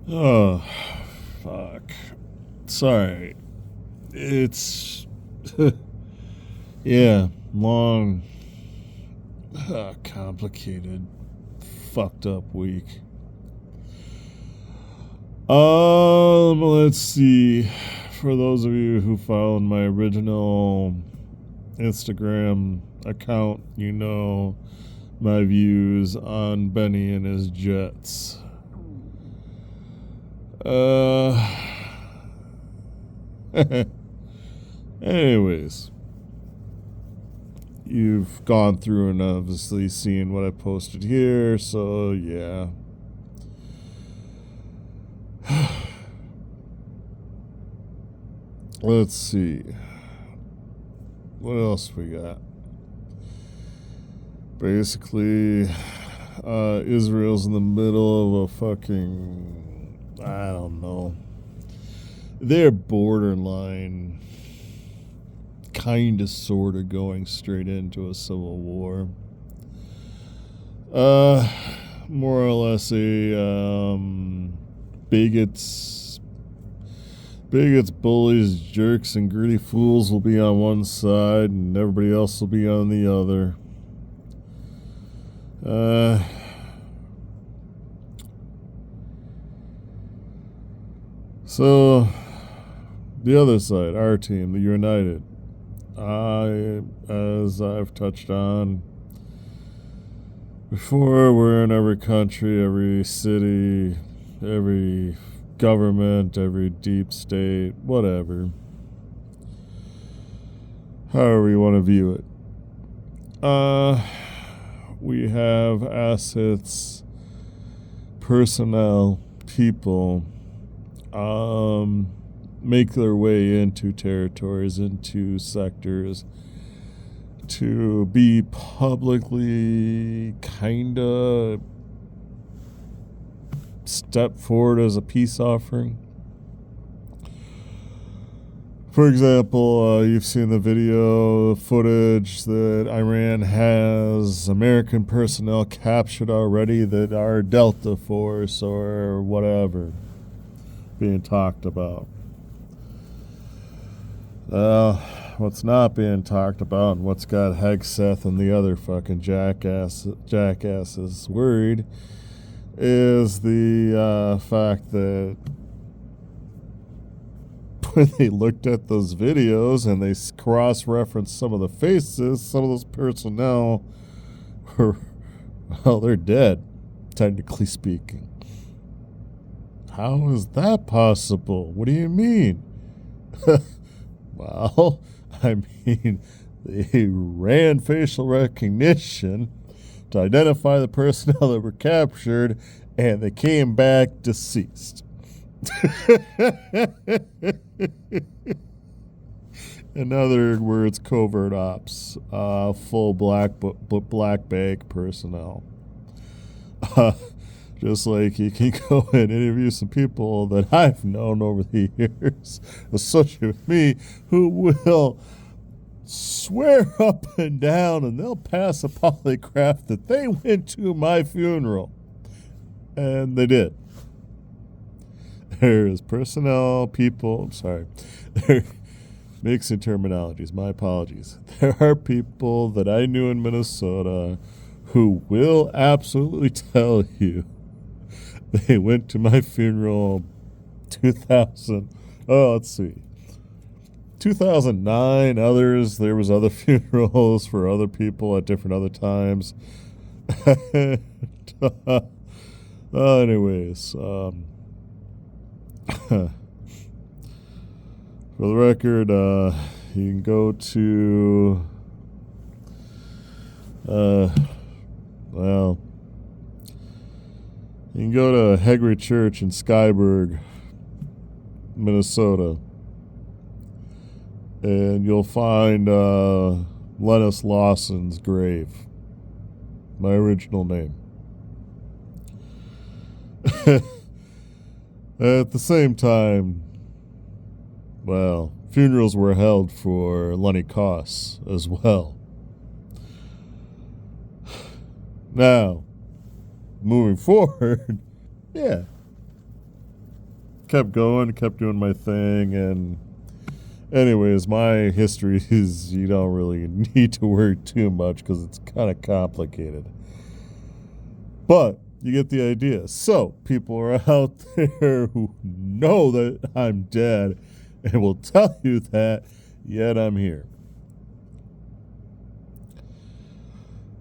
Oh, fuck. Sorry. It's. Yeah, long, complicated, fucked up week. Let's see. For those of you who followed my original Instagram account, you know my views on Benny and his Jets. Anyways, you've gone through and obviously seen what I posted here, so yeah. Let's see. What else we got? Basically, Israel's in the middle of a fucking, I don't know. They're borderline, kind of, sort of going straight into a civil war. More or less a bigots, bullies, jerks, and greedy fools will be on one side, and everybody else will be on the other. So the other side, our team, the United. As I've touched on before, we're in every country, every city, every government, every deep state, whatever. However you want to view it. We have assets, personnel, people, make their way into territories, into sectors, to be publicly kind of step forward as a peace offering. For example, you've seen the video footage that Iran has American personnel captured already that are Delta Force or whatever being talked about. What's not being talked about and what's got Hegseth and the other fucking jackasses worried is the fact that when they looked at those videos and they cross-referenced some of the faces, some of those personnel were, well, they're dead, technically speaking. How is that possible? What do you mean? Well, I mean, they ran facial recognition to identify the personnel that were captured, and they came back deceased. In other words, covert ops, full black bag personnel. Just like you can go and interview some people that I've known over the years associated with me who will swear up and down and they'll pass a polygraph that they went to my funeral. And they did. There's personnel, people, I'm sorry. They're mixing terminologies, my apologies. There are people that I knew in Minnesota who will absolutely tell you they went to my funeral 2009, others, there was other funerals for other people at different other times. Anyways, for the record, you can go to, you can go to Hegre Church in Skyburg, Minnesota, and you'll find Lennis Lawson's grave, my original name. At the same time, well, funerals were held for Lenny Koss as well. Now, moving forward, yeah, kept going, kept doing my thing, and anyways, my history is you don't really need to worry too much because it's kind of complicated. But you get the idea. So people are out there who know that I'm dead and will tell you that, yet I'm here.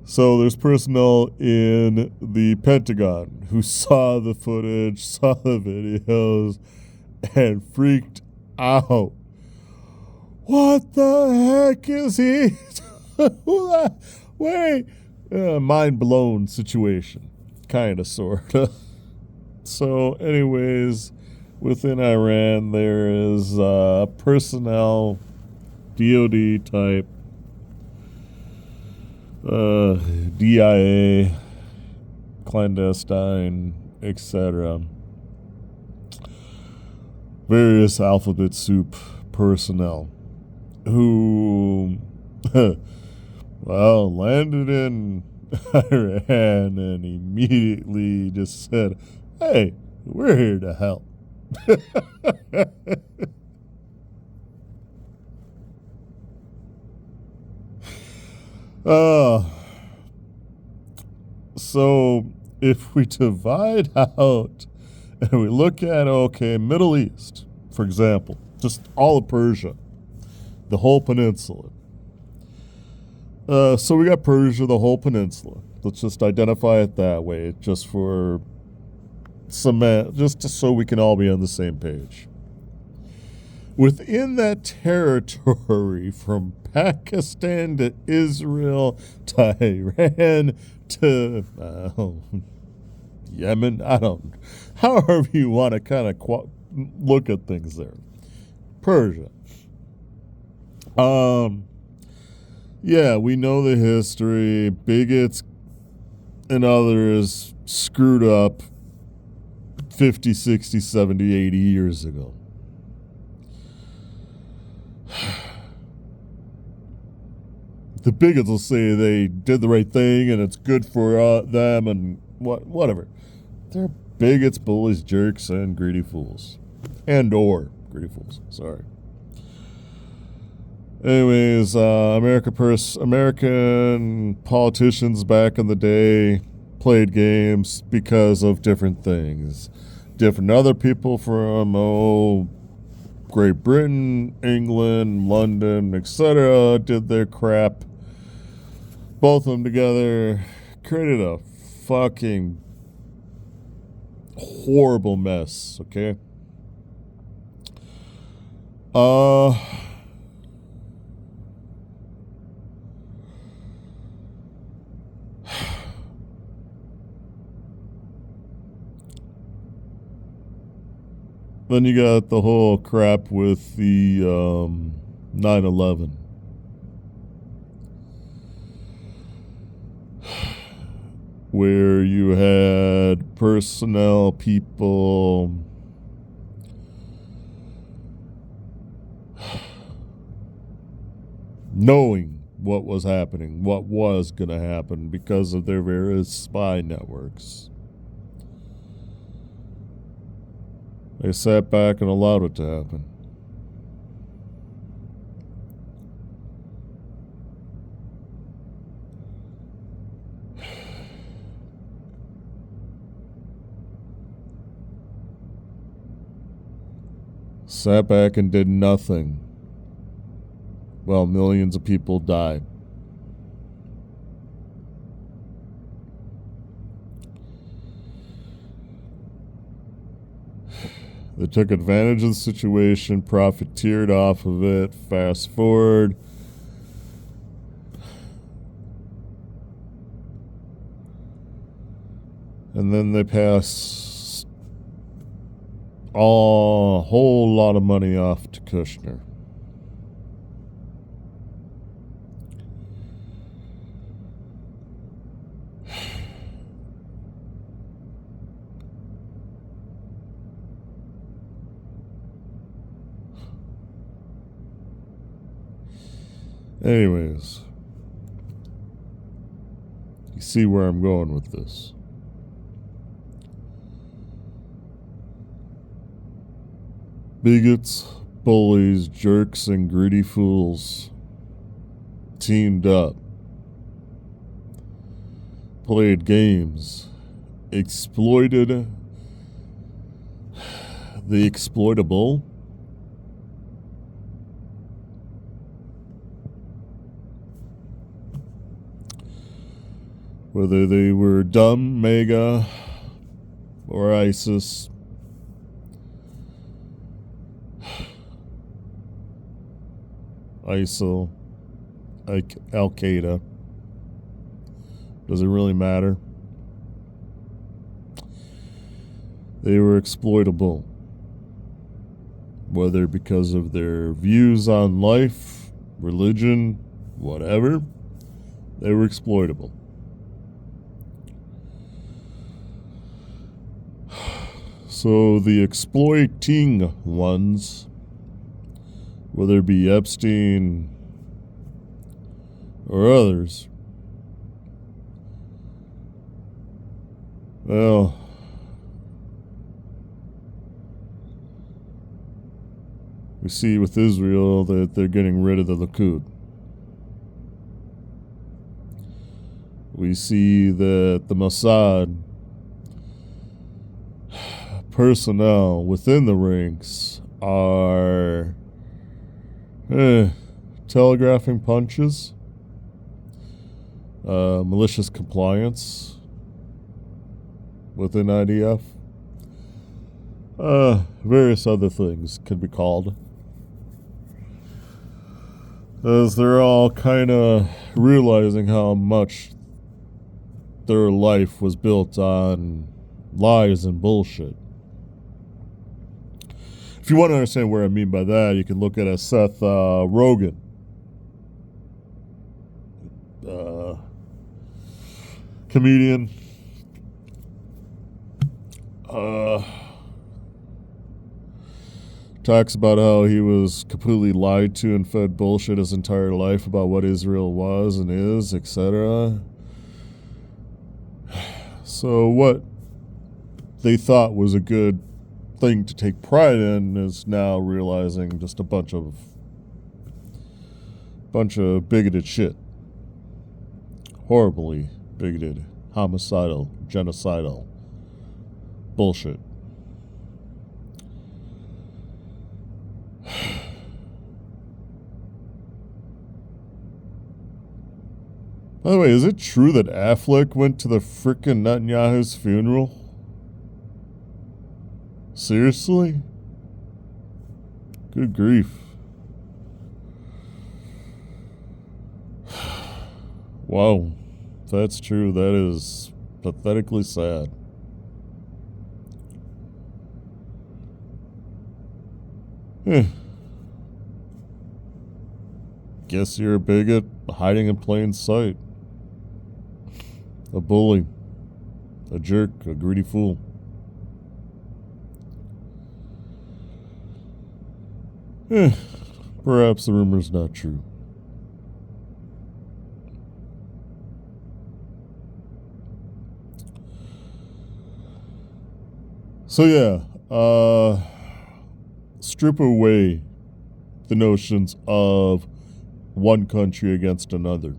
So there's personnel in the Pentagon who saw the footage, saw the videos, and freaked out. What the heck is he? Wait. Mind blown situation. Kind of, sort of. So, anyways, within Iran, there is personnel, DOD type, DIA, clandestine, etc. Various alphabet soup personnel who, well, landed in Iran and immediately just said, hey, we're here to help. So if we divide out and we look at, okay, Middle East, for example, just all of Persia, the whole peninsula. So we got Persia, the whole peninsula. Let's just identify it that way, just for cement, just so we can all be on the same page. Within that territory, from Pakistan to Israel to Iran to Yemen, I don't, however you want to kind of look at things there. Persia. Yeah, we know the history. Bigots and others screwed up 50, 60, 70, 80 years ago. The bigots will say they did the right thing and it's good for them and whatever. They're bigots, bullies, jerks, and greedy fools. Or greedy fools, sorry. Anyways, American politicians back in the day played games because of different things. Different other people from, Great Britain, England, London, etc. did their crap. Both of them together created a fucking horrible mess, okay? Then you got the whole crap with the 9/11. Where you had personnel, people knowing what was happening, what was going to happen because of their various spy networks. They sat back and allowed it to happen. Sat back and did nothing. Well, millions of people died. They took advantage of the situation, profiteered off of it. Fast forward. And then they pass a whole lot of money off to Kushner. Anyways, you see where I'm going with this. Bigots, bullies, jerks, and greedy fools teamed up, played games, exploited the exploitable, whether they were dumb, mega, or ISIS, ISIL, Al Qaeda. Does it really matter? They were exploitable, whether because of their views on life, religion, whatever. They were exploitable. So the exploiting ones, whether it be Epstein or others, well, we see with Israel that they're getting rid of the Likud. We see that the Mossad personnel within the ranks are telegraphing punches, malicious compliance within IDF, various other things could be called, as they're all kind of realizing how much their life was built on lies and bullshit. If you want to understand what I mean by that, you can look at a Seth Rogen. Comedian. Talks about how he was completely lied to and fed bullshit his entire life about what Israel was and is, etc. So what they thought was a good thing to take pride in is now realizing just a bunch of bigoted shit. Horribly bigoted, homicidal, genocidal bullshit. By the way, is it true that Affleck went to the frickin' Netanyahu's funeral? Seriously? Good grief. Wow. If that's true, that is pathetically sad. Guess you're a bigot hiding in plain sight. A bully. A jerk. A greedy fool. Perhaps the rumor's not true. So yeah, strip away the notions of one country against another.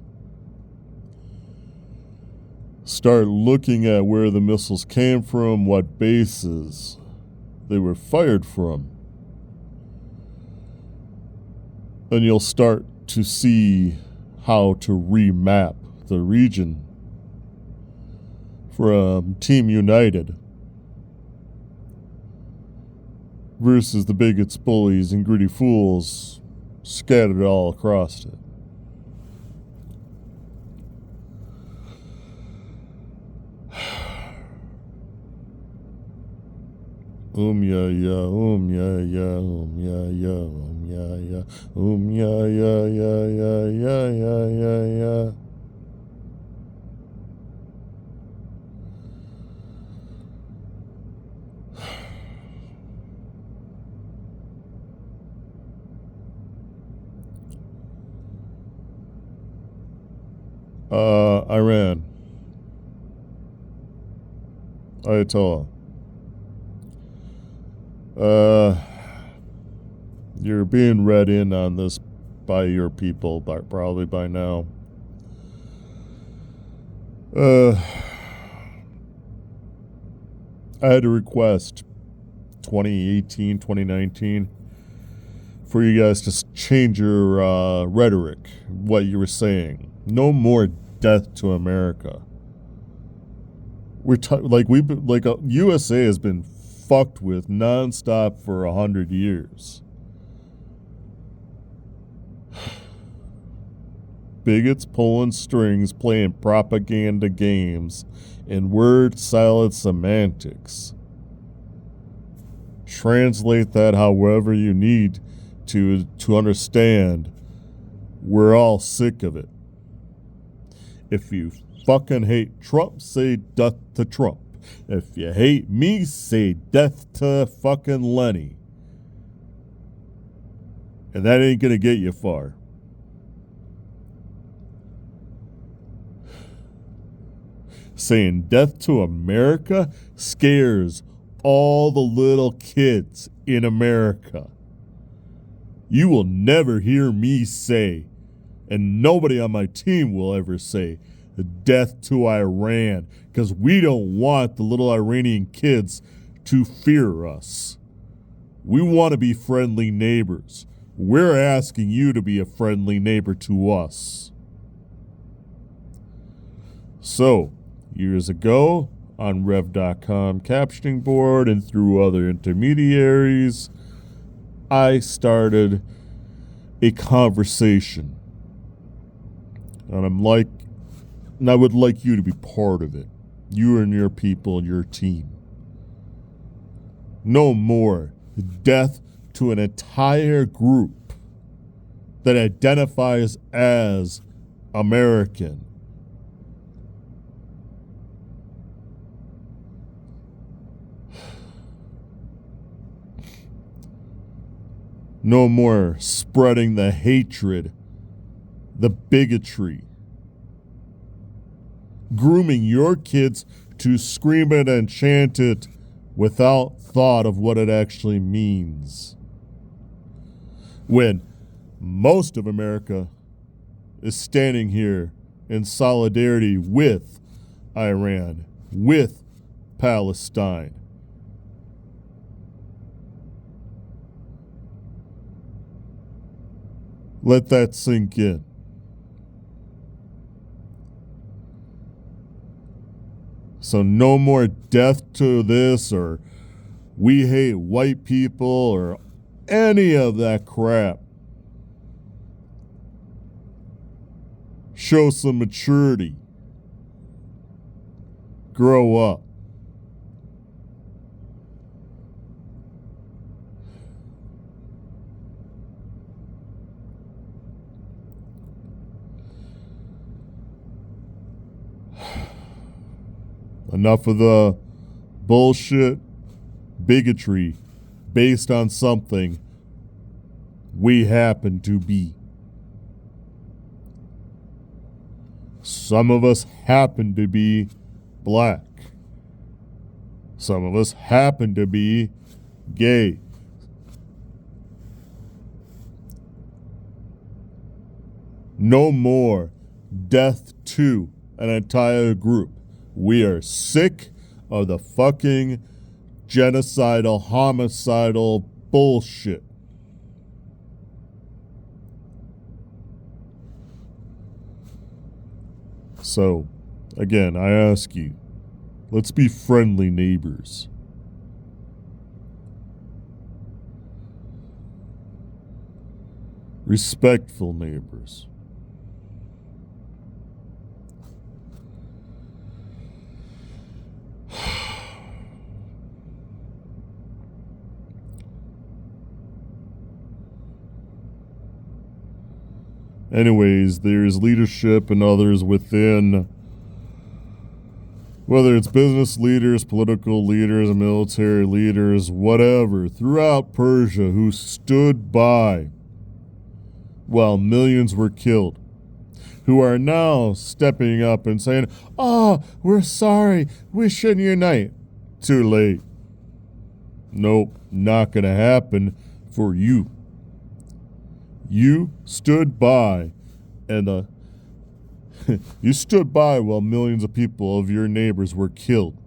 Start looking at where the missiles came from, what bases they were fired from. And you'll start to see how to remap the region from Team United versus the bigots, bullies, and greedy fools scattered all across it. Ya ya, ya ya, ya ya, ya ya, ya ya ya ya ya ya ya ya. Iran. Ayatollah. You're being read in on this by your people, probably by now. I had a request 2018, 2019 for you guys to change your rhetoric, what you were saying. No more death to America. USA has been fucked with nonstop for 100 years. Bigots pulling strings, playing propaganda games, and word salad semantics. Translate that however you need to understand. We're all sick of it. If you fucking hate Trump, say death to Trump. If you hate me, say death to fucking Lenny. And that ain't gonna get you far. Saying death to America scares all the little kids in America. You will never hear me say, and nobody on my team will ever say, death to Iran, because we don't want the little Iranian kids to fear us. We want to be friendly neighbors. We're asking you to be a friendly neighbor to us. So, years ago, on Rev.com captioning board and through other intermediaries, I started a conversation. And I would like you to be part of it. You and your people and your team. No more death to an entire group that identifies as American. No more spreading the hatred, the bigotry, grooming your kids to scream it and chant it without thought of what it actually means. When most of America is standing here in solidarity with Iran, with Palestine. Let that sink in. So no more death to this, or we hate white people, or any of that crap. Show some maturity. Grow up. Enough of the bullshit bigotry based on something we happen to be. Some of us happen to be black. Some of us happen to be gay. No more death to an entire group. We are sick of the fucking genocidal, homicidal bullshit. So, again, I ask you, let's be friendly neighbors. Respectful neighbors. Anyways, there's leadership and others within, whether it's business leaders, political leaders, military leaders, whatever, throughout Persia, who stood by while millions were killed, who are now stepping up and saying, "Oh, we're sorry, we shouldn't unite." Too late. Nope, not gonna happen for you. You stood by, and you stood by while millions of people of your neighbors were killed.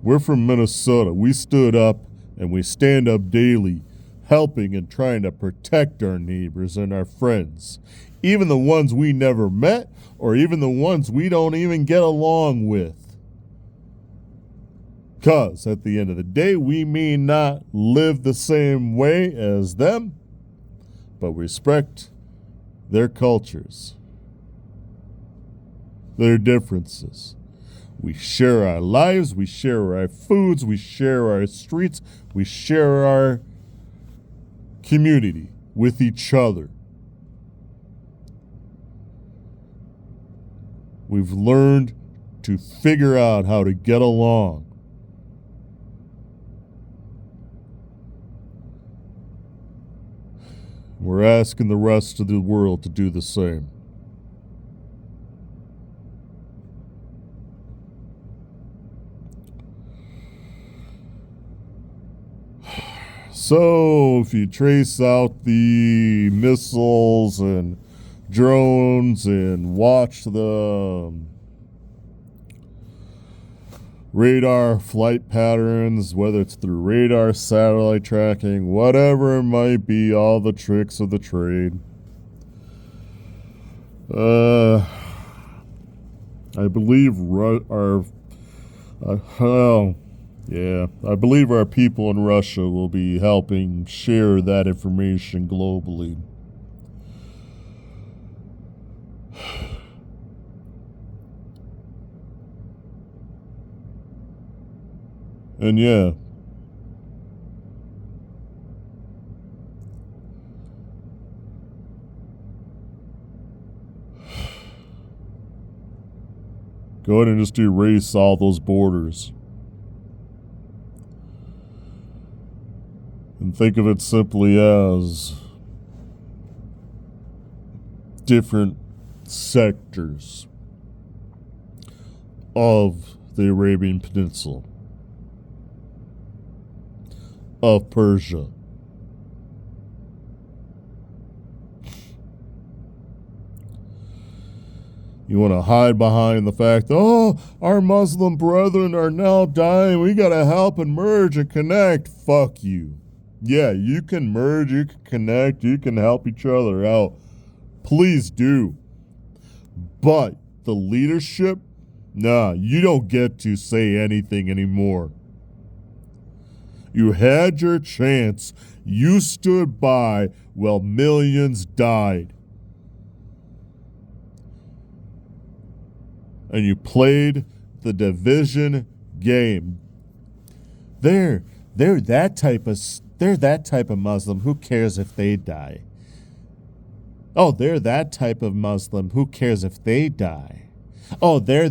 We're from Minnesota. We stood up and we stand up daily, helping and trying to protect our neighbors and our friends, even the ones we never met or even the ones we don't even get along with. Because at the end of the day, we may not live the same way as them, but respect their cultures, their differences. We share our lives, we share our foods, we share our streets, we share our community with each other. We've learned to figure out how to get along. We're asking the rest of the world to do the same. So, if you trace out the missiles and drones and watch the radar flight patterns, whether it's through radar, satellite tracking, whatever it might be, all the tricks of the trade. I believe I believe our people in Russia will be helping share that information globally. And yeah. Go ahead and just erase all those borders. And think of it simply as different sectors of the Arabian Peninsula, of Persia. You want to hide behind the fact, oh, our Muslim brethren are now dying. We got to help and merge and connect. Fuck you. Yeah, you can merge, you can connect, you can help each other out. Please do. But the leadership, nah, you don't get to say anything anymore. You had your chance. You stood by while millions died. And you played the division game. They're that type of Muslim. Who cares if they die? Oh, they're that type of Muslim. Who cares if they die? Oh, they're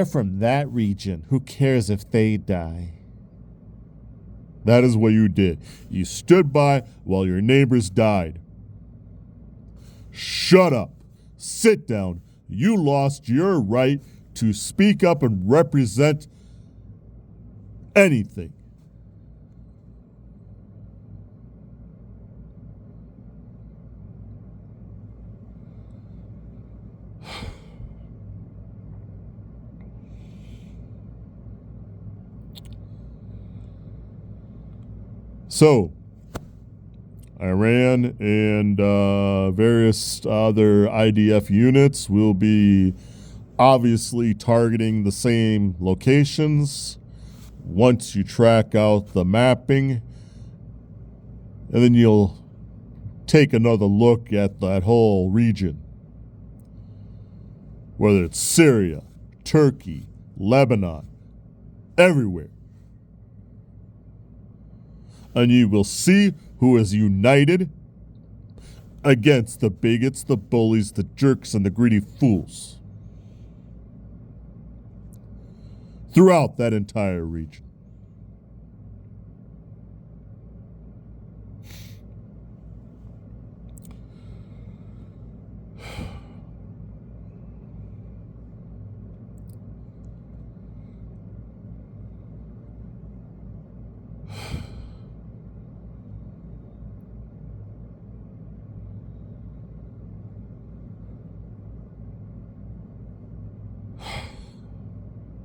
from that region. Who cares if they die? That is what you did. You stood by while your neighbors died. Shut up. Sit down. You lost your right to speak up and represent anything. So, Iran and various other IDF units will be obviously targeting the same locations once you track out the mapping, and then you'll take another look at that whole region, whether it's Syria, Turkey, Lebanon, everywhere. And you will see who is united against the bigots, the bullies, the jerks, and the greedy fools throughout that entire region.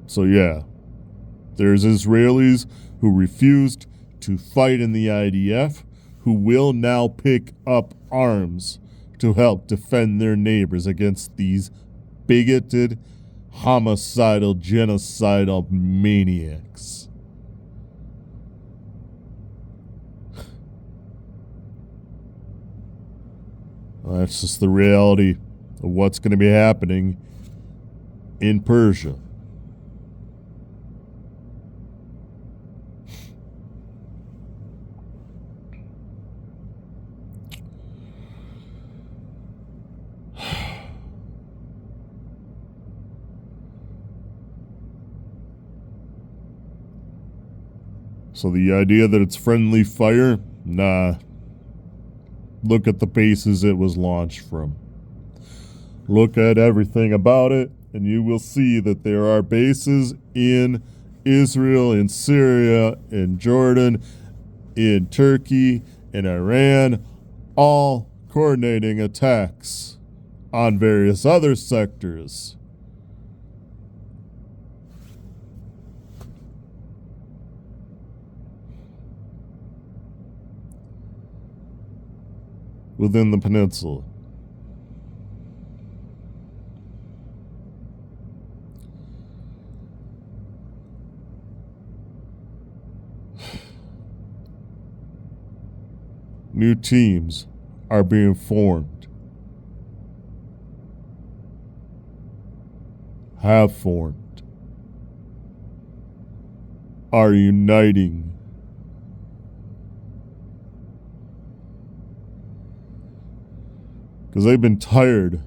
So yeah, there's Israelis who refused to fight in the IDF who will now pick up arms to help defend their neighbors against these bigoted, homicidal, genocidal maniacs. Well, that's just the reality of what's going to be happening in Persia. So the idea that it's friendly fire, nah. Look at the bases it was launched from. Look at everything about it, and you will see that there are bases in Israel, in Syria, in Jordan, in Turkey, in Iran, all coordinating attacks on various other sectors. Within the peninsula. New teams are being formed, have formed, are uniting. Because they've been tired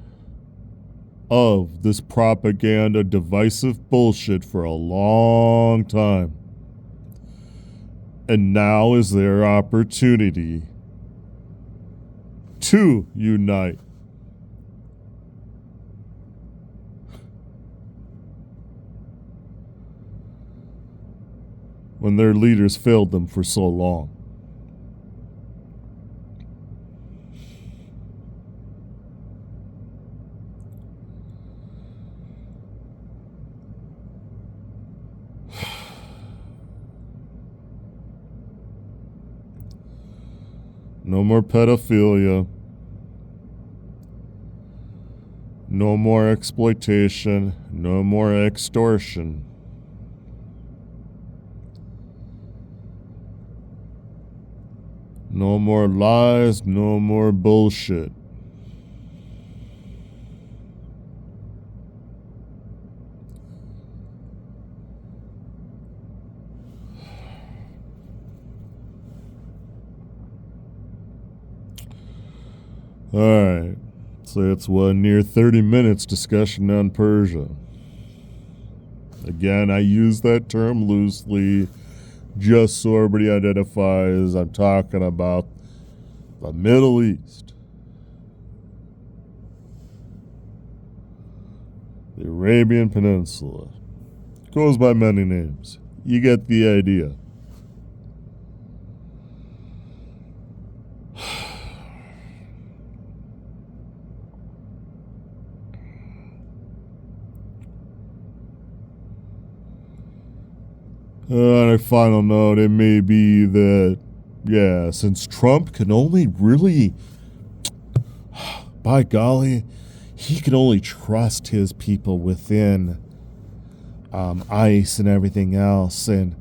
of this propaganda, divisive bullshit for a long time. And now is their opportunity to unite. When their leaders failed them for so long. No more pedophilia. No more exploitation. No more extortion. No more lies. No more bullshit. Alright, so it's near 30 minutes discussion on Persia. Again, I use that term loosely just so everybody identifies I'm talking about the Middle East. The Arabian Peninsula. Goes by many names. You get the idea. On a final note, it may be that, yeah, since Trump can only really, by golly, he can only trust his people within ICE and everything else, and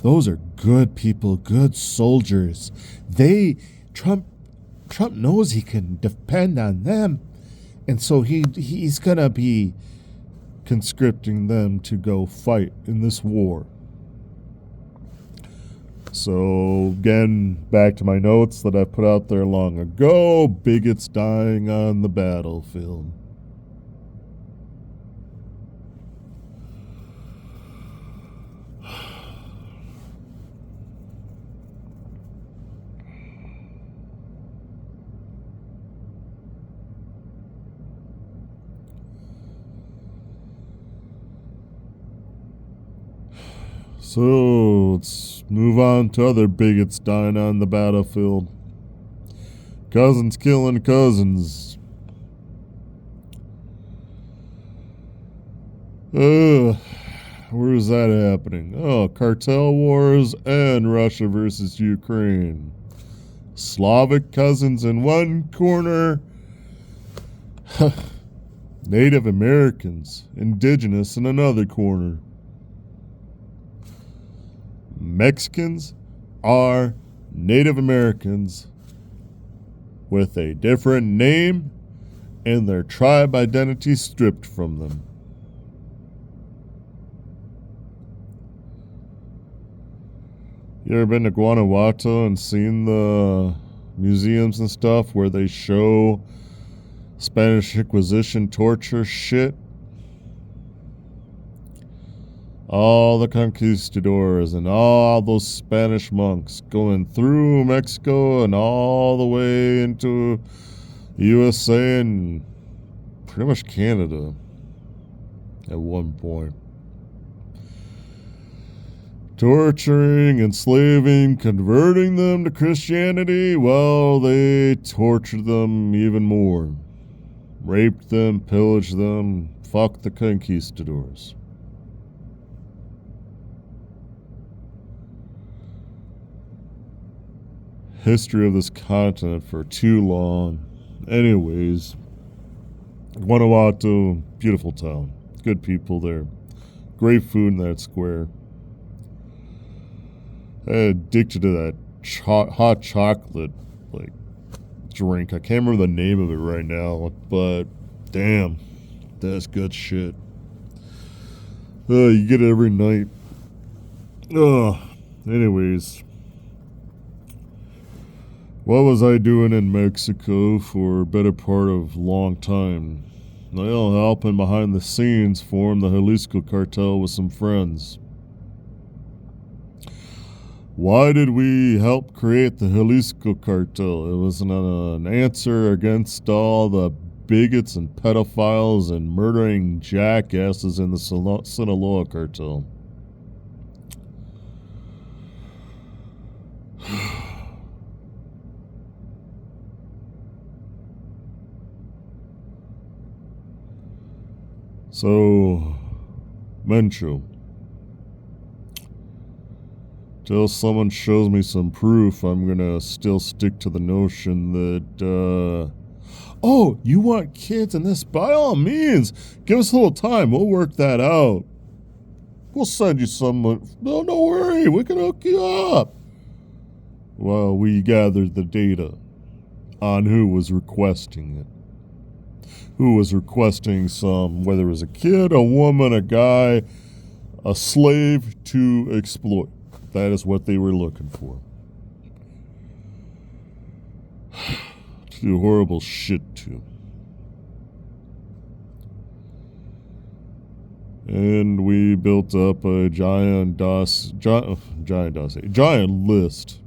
those are good people, good soldiers. Trump knows he can depend on them, and so he's gonna be conscripting them to go fight in this war. So, again, back to my notes that I put out there long ago, bigots dying on the battlefield. So, let's move on to other bigots dying on the battlefield. Cousins killing cousins. Where is that happening? Oh, cartel wars and Russia versus Ukraine. Slavic cousins in one corner. Native Americans, indigenous in another corner. Mexicans are Native Americans with a different name and their tribe identity stripped from them. You ever been to Guanajuato and seen the museums and stuff where they show Spanish Inquisition torture shit? All the conquistadors and all those Spanish monks going through Mexico and all the way into USA and pretty much Canada at one point. Torturing, enslaving, converting them to Christianity, well, they tortured them even more. Raped them, pillaged them, fucked the conquistadors. History of this continent for too long. Anyways, Guanajuato, beautiful town. Good people there. Great food in that square. Addicted to that hot chocolate drink. I can't remember the name of it right now, but damn, that's good shit. You get it every night. Anyways, what was I doing in Mexico for a better part of a long time? Well, helping behind the scenes form the Jalisco cartel with some friends. Why did we help create the Jalisco cartel? It was an answer against all the bigots and pedophiles and murdering jackasses in the Sinaloa cartel. So, Mencho. Till someone shows me some proof, I'm gonna still stick to the notion that, oh, you want kids in this? By all means, give us a little time. We'll work that out. We'll send you some. No, don't worry. We can hook you up. Well, we gathered the data on who was requesting it. Who was requesting some, whether it was a kid, a woman, a guy, a slave to exploit. That is what they were looking for. To do horrible shit to. And we built up a giant list.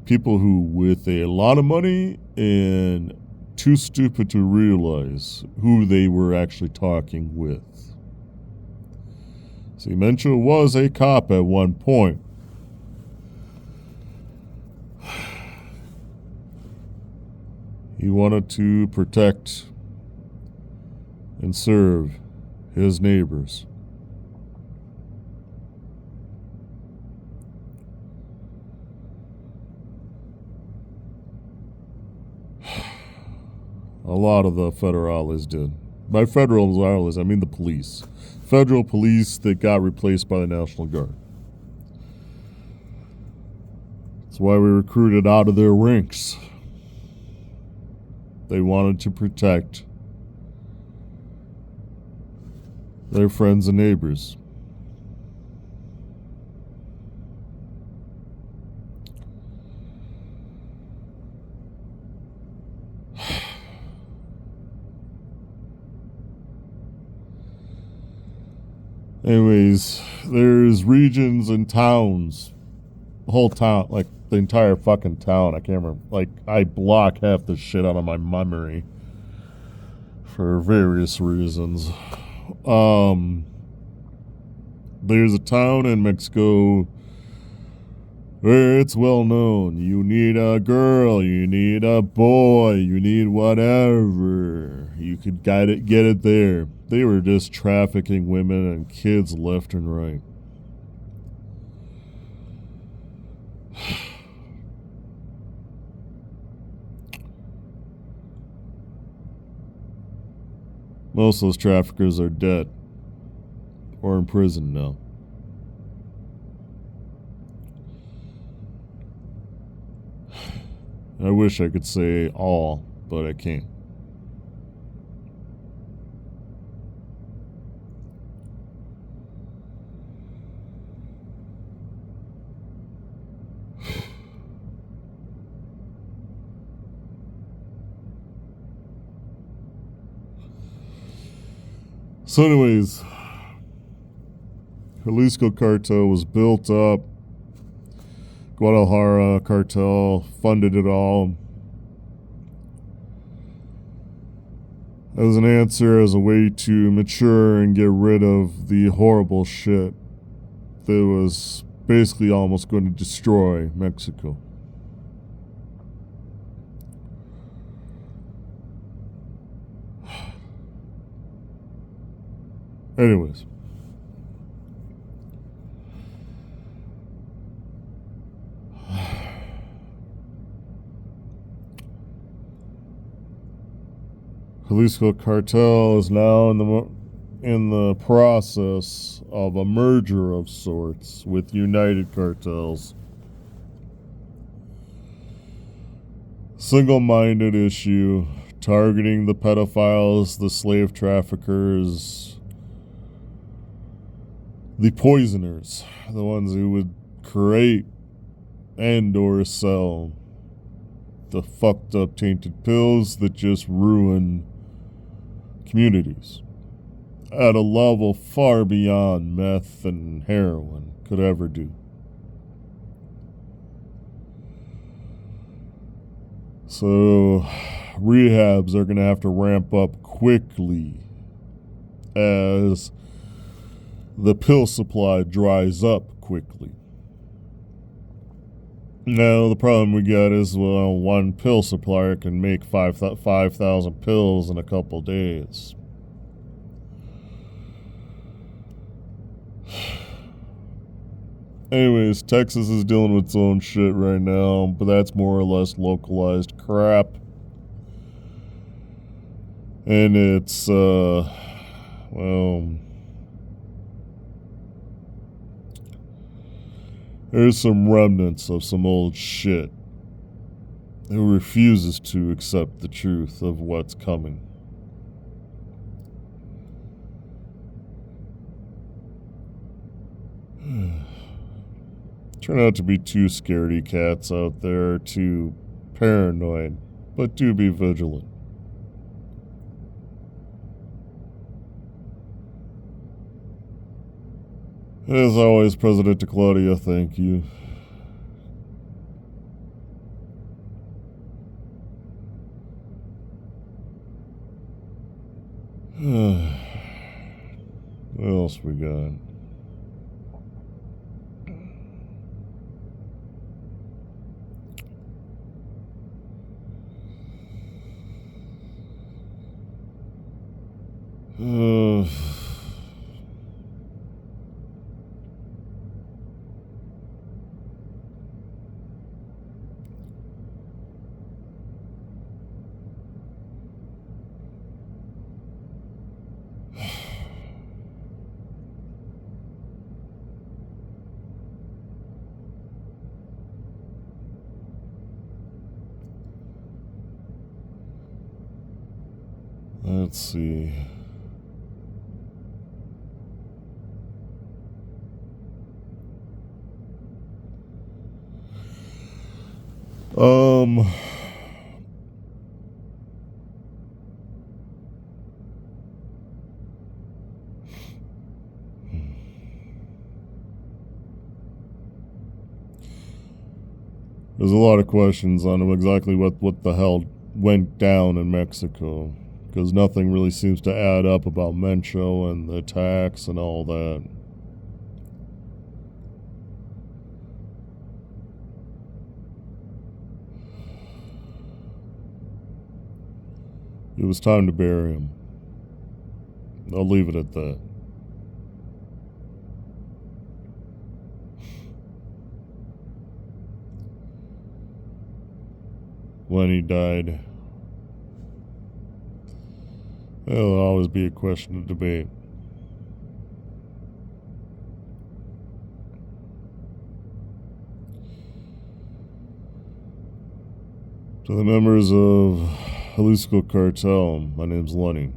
People who with a lot of money and too stupid to realize who they were actually talking with. See, Mencho was a cop at one point. He wanted to protect and serve his neighbors. A lot of the federales did. By federales, I mean the police. Federal police that got replaced by the National Guard. That's why we recruited out of their ranks. They wanted to protect their friends and neighbors. Anyways, there's regions and towns. The whole town, like the entire fucking town. I can't remember. Like, I block half the shit out of my memory for various reasons. There's a town in Mexico where it's well known. You need a girl, you need a boy, you need whatever. You could get it there. they were just trafficking women and kids left and right. Most of those traffickers are dead or in prison now. I wish I could say all, but I can't. So anyways, Jalisco cartel was built up. Guadalajara cartel funded it all. As an answer, as a way to mature and get rid of the horrible shit that was basically almost going to destroy Mexico. Anyways. Jalisco cartel is now in the process of a merger of sorts with United Cartels. Single-minded issue, targeting the pedophiles, the slave traffickers, the poisoners, the ones who would create and or sell the fucked up tainted pills that just ruin communities at a level far beyond meth and heroin could ever do. So rehabs are going to have to ramp up quickly as the pill supply dries up quickly. Now, the problem we got is, well, one pill supplier can make 5,000 pills in a couple days. Anyways, Texas is dealing with its own shit right now, but that's more or less localized crap. And it's, there's some remnants of some old shit who refuses to accept the truth of what's coming. Turn out to be two scaredy cats out there, too paranoid, but do be vigilant. As always, President Claudia, thank you. What else we got? Let's see. There's a lot of questions on exactly what the hell went down in Mexico, because nothing really seems to add up about Mencho and the attacks and all that. It was time to bury him. I'll leave it at that. When he died, it'll always be a question of debate. To the members of Jalisco Cartel, my name's Lenny.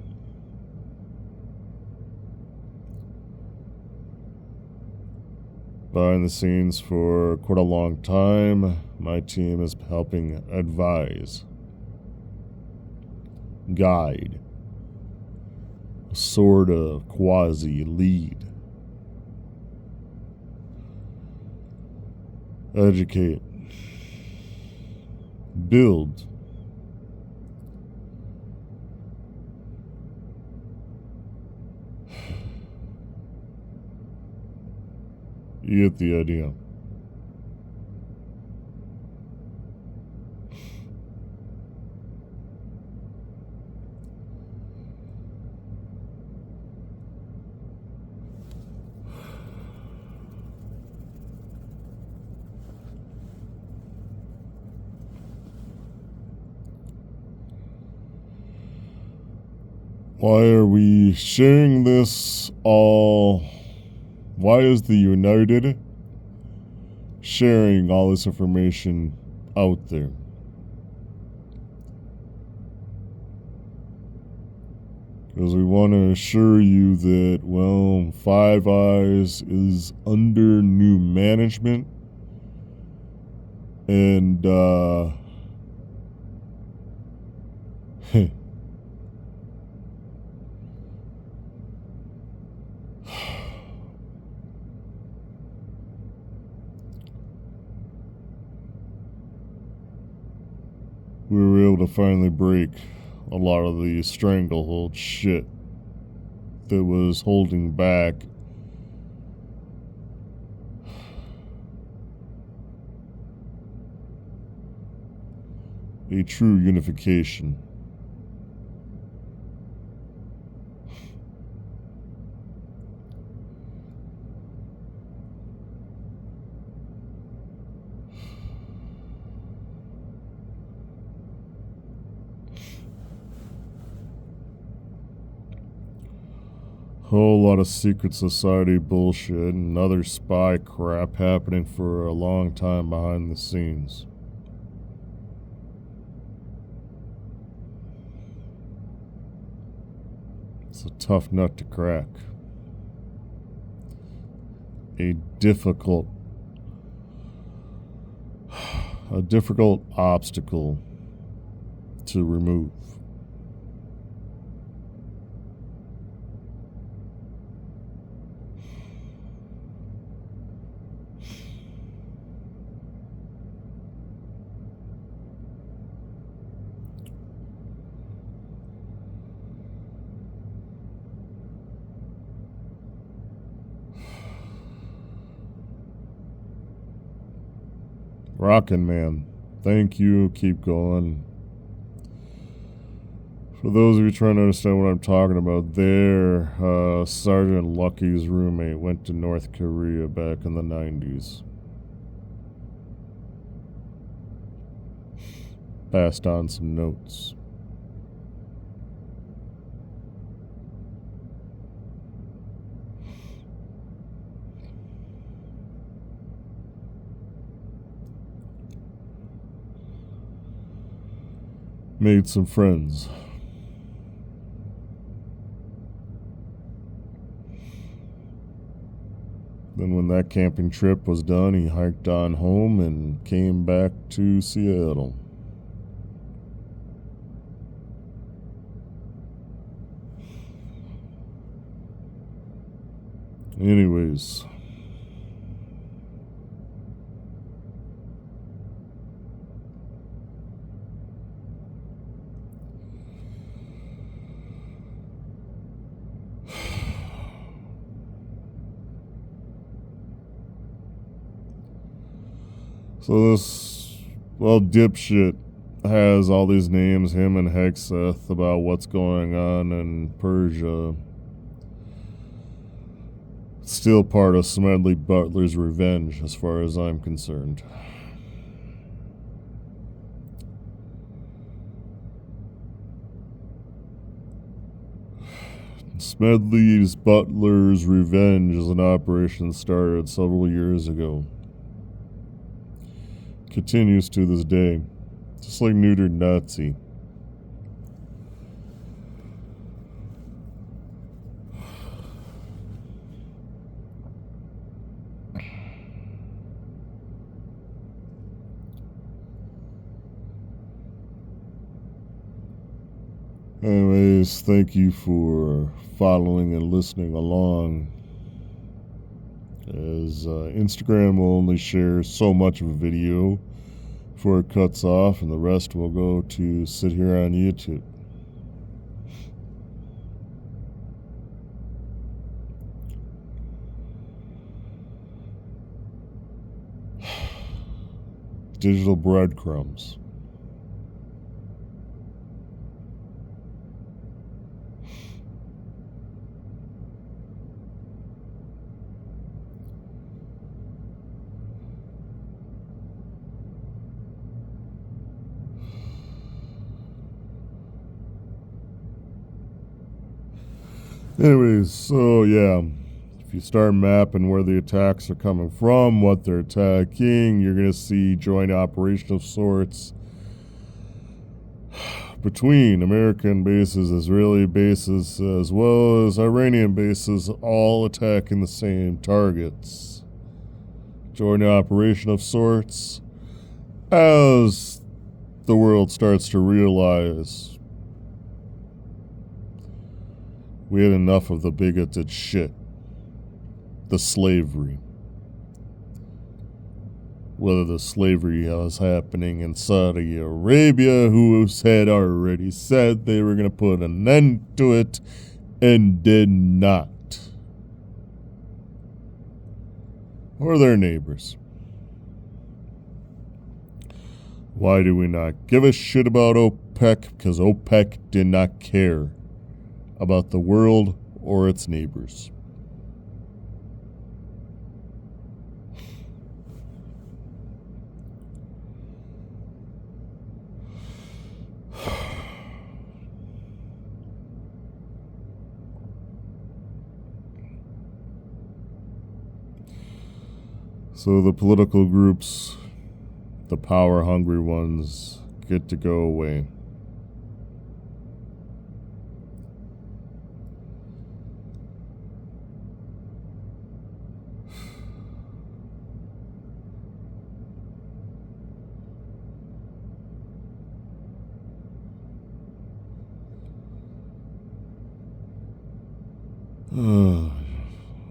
Behind the scenes for quite a long time, my team is helping advise, guide, sort of quasi lead, educate, build, you get the idea. Why are we sharing this all? Why is the United sharing all this information out there? Because we want to assure you that, well, Five Eyes is under new management. And, we were able to finally break a lot of the stranglehold shit that was holding back a true unification. Whole lot of secret society bullshit and other spy crap happening for a long time behind the scenes. It's a tough nut to crack. A difficult obstacle to remove. Rockin' man, thank you, keep going. For those of you trying to understand what I'm talking about, there, Sergeant Lucky's roommate went to North Korea back in the 90s. Passed on some notes. Made some friends. Then when that camping trip was done, he hiked on home and came back to Seattle. Anyways. So this, well, dipshit has all these names, him and Hexeth, about what's going on in Persia. Still part of Smedley Butler's revenge, as far as I'm concerned. Smedley's Butler's revenge is an operation that started several years ago. Continues to this day, just like neutered Nazi. Anyways, thank you for following and listening along. As Instagram will only share so much of a video before it cuts off, and the rest will go to sit here on YouTube. Digital breadcrumbs. Anyways, so yeah, if you start mapping where the attacks are coming from, what they're attacking, you're going to see joint operation of sorts between American bases, Israeli bases, as well as Iranian bases, all attacking the same targets. Joint operation of sorts as the world starts to realize we had enough of the bigoted shit. The slavery. Whether the slavery was happening in Saudi Arabia, who had already said they were going to put an end to it and did not. Or their neighbors. Why do we not give a shit about OPEC? Because OPEC did not care about the world or its neighbors. So the political groups, the power-hungry ones, get to go away.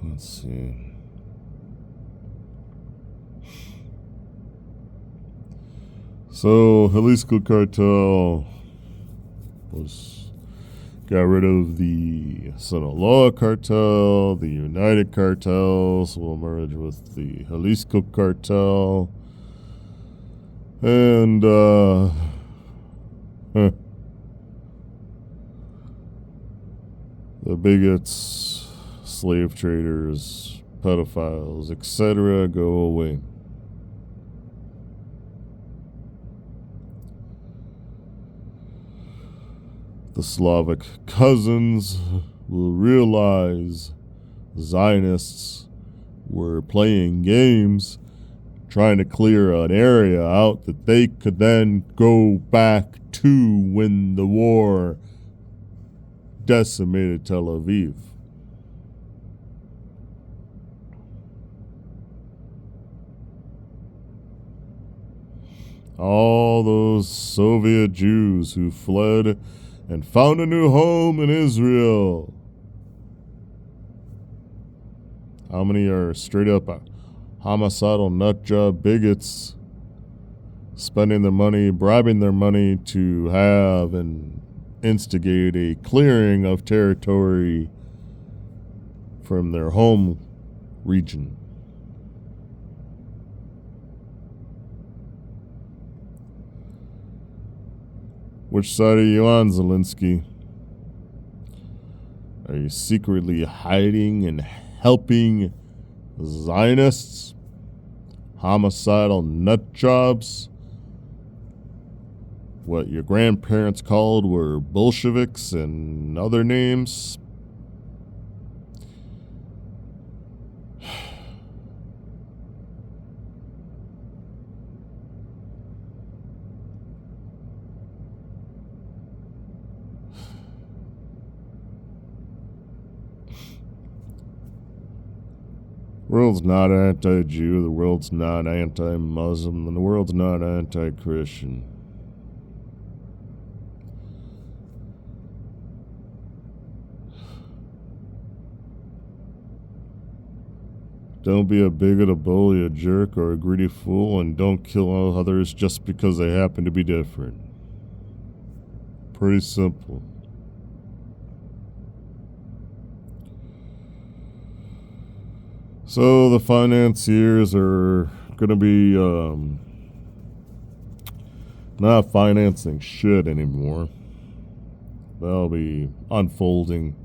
Let's see. So, Jalisco Cartel got rid of the Sinaloa Cartel. The United Cartels will merge with the Jalisco Cartel. And, the bigots, slave traders, pedophiles, etc. go away. The Slavic cousins will realize Zionists were playing games, trying to clear an area out that they could then go back to when the war decimated Tel Aviv. All those Soviet Jews who fled and found a new home in Israel. How many are straight up homicidal nutjob bigots spending their money, bribing their money to have and instigate a clearing of territory from their home region? Which side are you on, Zelensky? Are you secretly hiding and helping Zionists, homicidal nut jobs. What your grandparents called were Bolsheviks and other names. The world's not anti-Jew, the world's not anti-Muslim, and the world's not anti-Christian. Don't be a bigot, a bully, a jerk, or a greedy fool, and don't kill others just because they happen to be different. Pretty simple. So the financiers are going to be not financing shit anymore. They'll be unfolding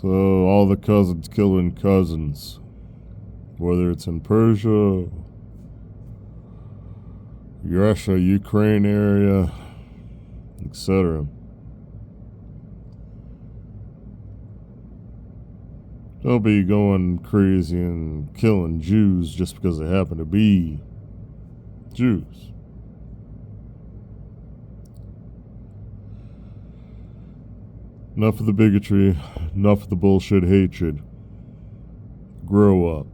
so all the cousins killing cousins, whether it's in Persia, Russia, Ukraine area, etc. Don't be going crazy and killing Jews just because they happen to be Jews. Enough of the bigotry, enough of the bullshit hatred. Grow up.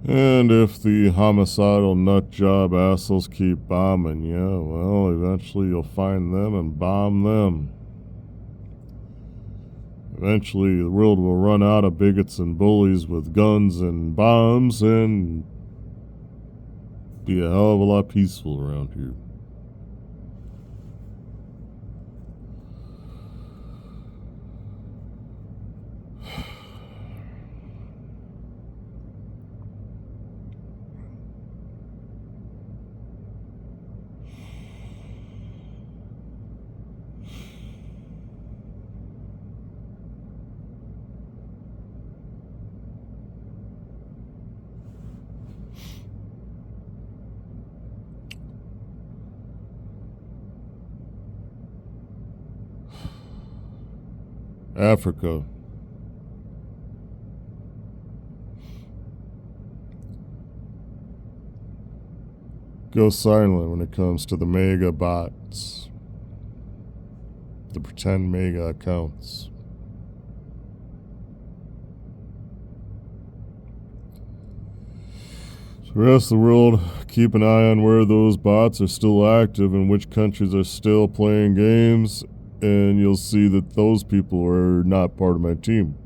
And if the homicidal nutjob assholes keep bombing you, well, eventually you'll find them and bomb them. Eventually the world will run out of bigots and bullies with guns and bombs and be a hell of a lot peaceful around here. Africa. Go silent when it comes to the mega bots, the pretend mega accounts. So the rest of the world, keep an eye on where those bots are still active and which countries are still playing games, and you'll see that those people are not part of my team.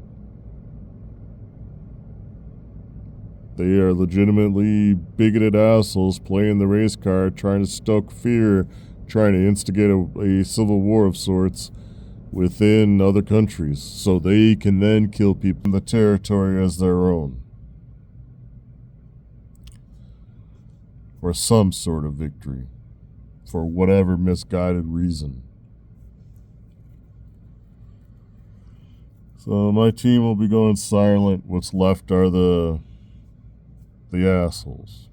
They are legitimately bigoted assholes playing the race card, trying to stoke fear, trying to instigate a civil war of sorts within other countries so they can then kill people in the territory as their own. For some sort of victory. For whatever misguided reason. So my team will be going silent. What's left are the assholes.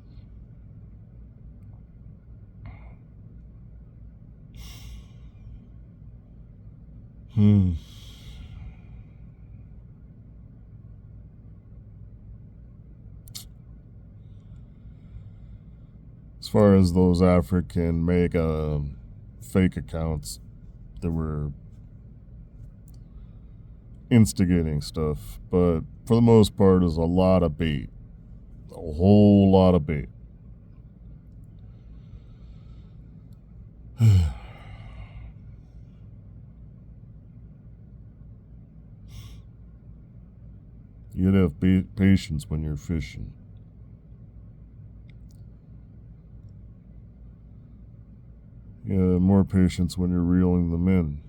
As far as those African mega fake accounts, that were instigating stuff, but for the most part, is a lot of bait. A whole lot of bait. You gotta have patience when you're fishing. You gotta have more patience when you're reeling them in.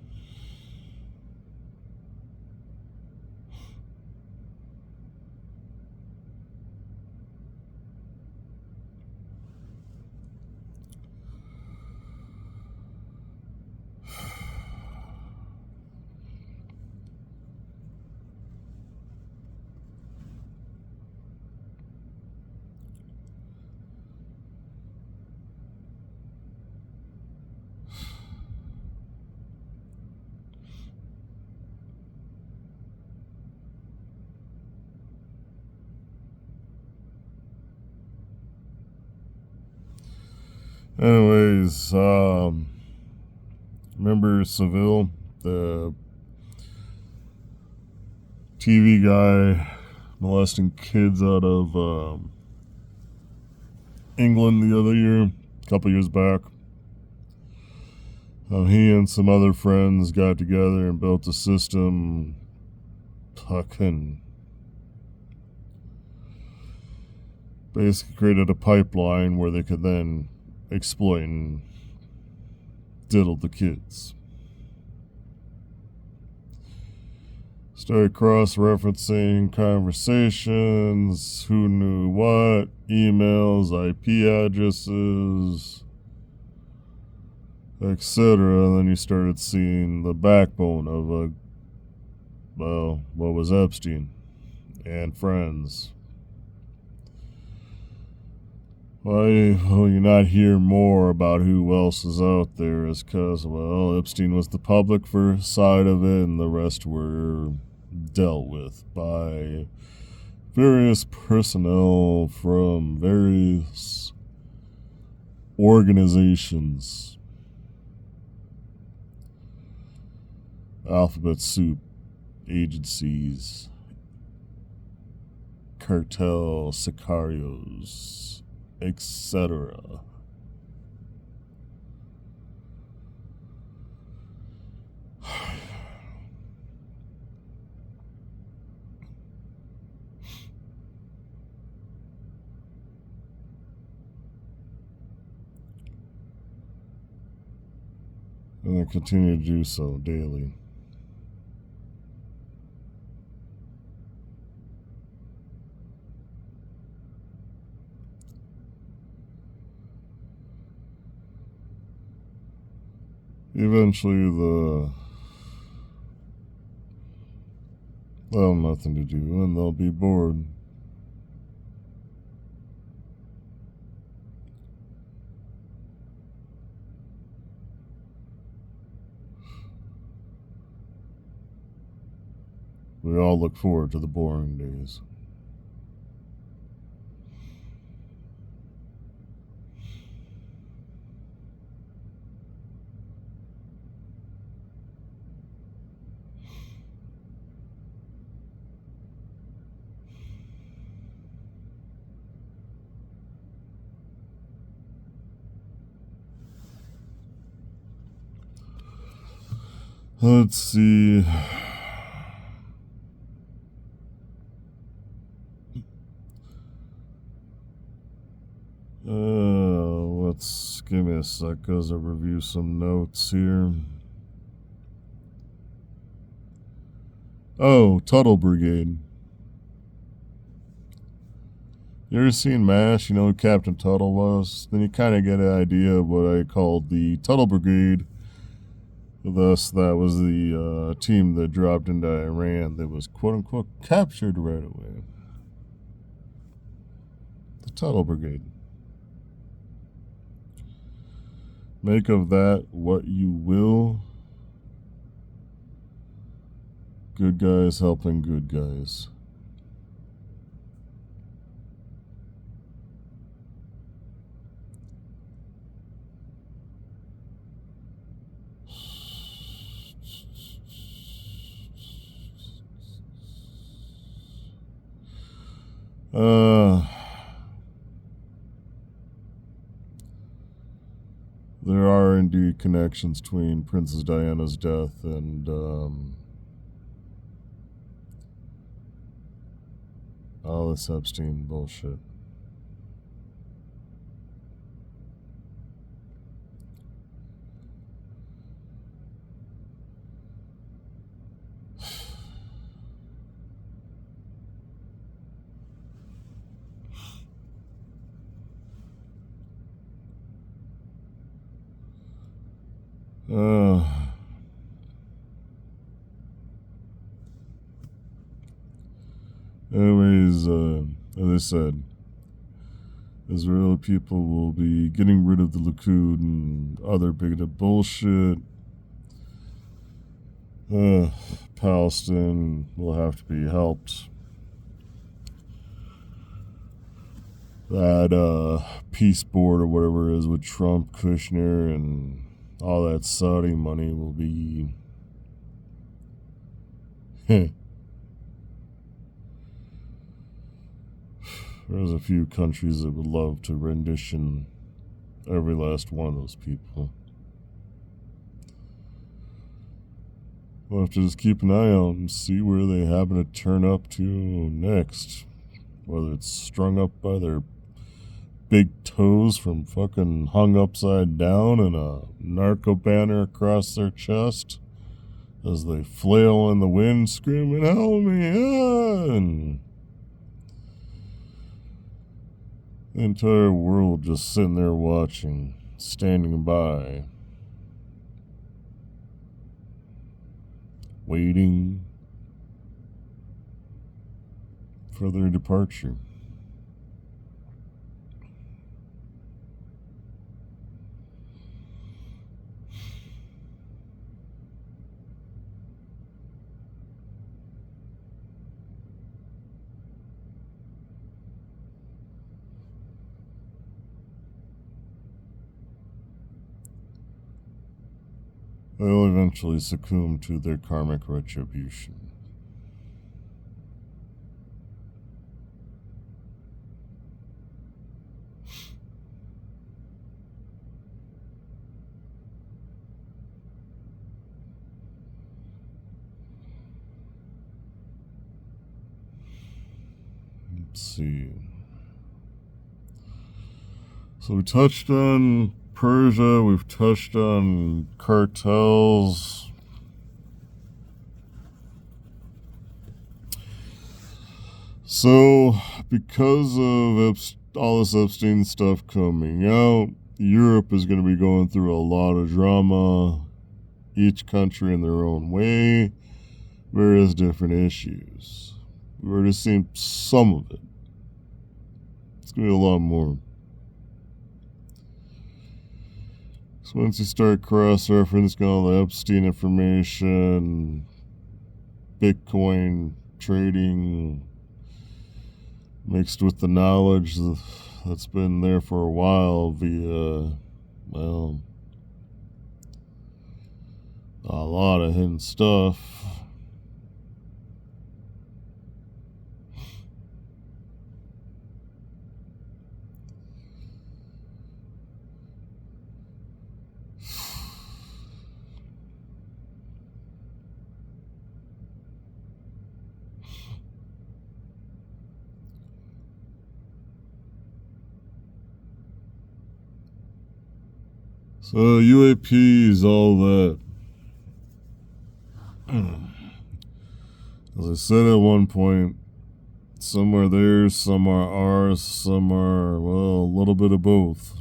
Anyways, remember Seville, the TV guy molesting kids out of England the other year, a couple years back? He and some other friends got together and built a system, fucking basically created a pipeline where they could then exploit and diddle the kids. Started cross-referencing conversations, who knew what, emails, IP addresses, etc. And then you started seeing the backbone of what was Epstein and friends. Why will you not hear more about who else is out there? Is because, Epstein was the public side of it, and the rest were dealt with by various personnel from various organizations. Alphabet soup, agencies, cartel, sicarios, etc. And they continue to do so daily. Eventually, they'll have nothing to do, and they'll be bored. We all look forward to the boring days. Let's see. Let's give me a sec as I review some notes here. Oh, Tuttle Brigade. You ever seen MASH? You know who Captain Tuttle was? Then you kind of get an idea of what I called the Tuttle Brigade. Thus, that was the team that dropped into Iran that was quote-unquote captured right away. The Tuttle Brigade. Make of that what you will. Good guys helping good guys. Uh, there are indeed connections between Princess Diana's death and all this Epstein bullshit. Anyways, as I said, Israeli people will be getting rid of the Likud and other bigoted bullshit. Palestine will have to be helped. That peace board or whatever it is with Trump, Kushner, and all that Saudi money will be there's a few countries that would love to rendition every last one of those people. We'll have to just keep an eye out and see where they happen to turn up to next. Whether it's strung up by their big toes from fucking hung upside down and a narco banner across their chest as they flail in the wind screaming, "Help me!" And the entire world just sitting there watching, standing by, waiting for their departure. They'll eventually succumb to their karmic retribution. Let's see. So we touched on Persia, we've touched on cartels. So, because of all this Epstein stuff coming out, Europe is going to be going through a lot of drama, each country in their own way, various different issues. We've already seen some of it. It's going to be a lot more. So once you start cross-referencing all the Epstein information, Bitcoin trading, mixed with the knowledge that's been there for a while via, well, a lot of hidden stuff. So UAPs, all that. As I said at one point, some are theirs, some are ours, some are, well, a little bit of both.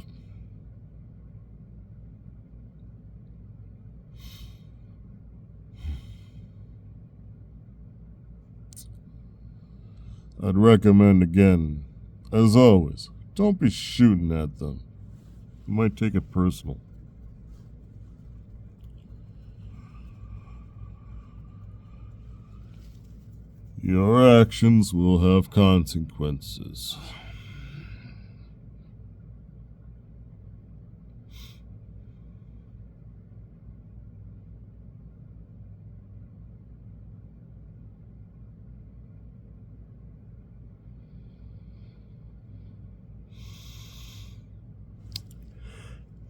I'd recommend again, as always, don't be shooting at them. You might take it personal. Your actions will have consequences.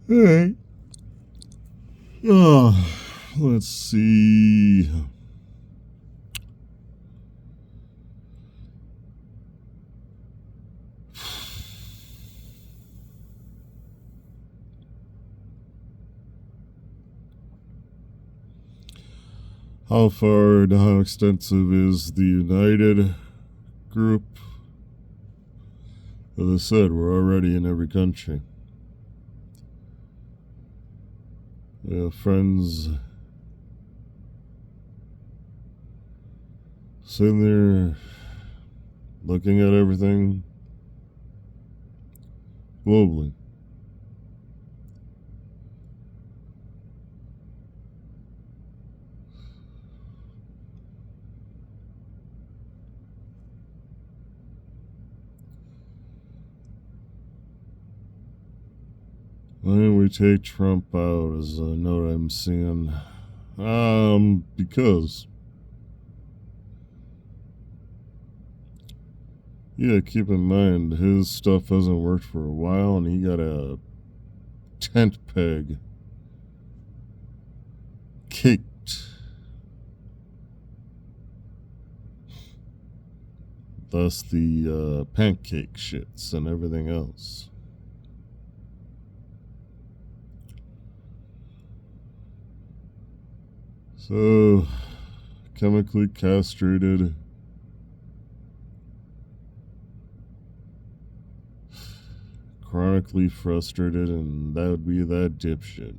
All right. Oh, let's see. How far and how extensive is the United group? As I said, we're already in every country. We have friends sitting there looking at everything globally. Why don't we take Trump out as a note I'm seeing? Because. Yeah, keep in mind, his stuff hasn't worked for a while, and he got a tent peg caked. Thus the pancake shits and everything else. So, chemically castrated, chronically frustrated, and that would be that dipshit.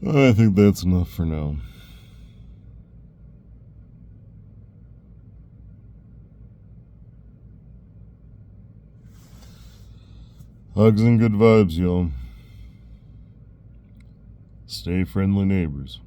I think that's enough for now. Hugs and good vibes, y'all. Stay friendly neighbors.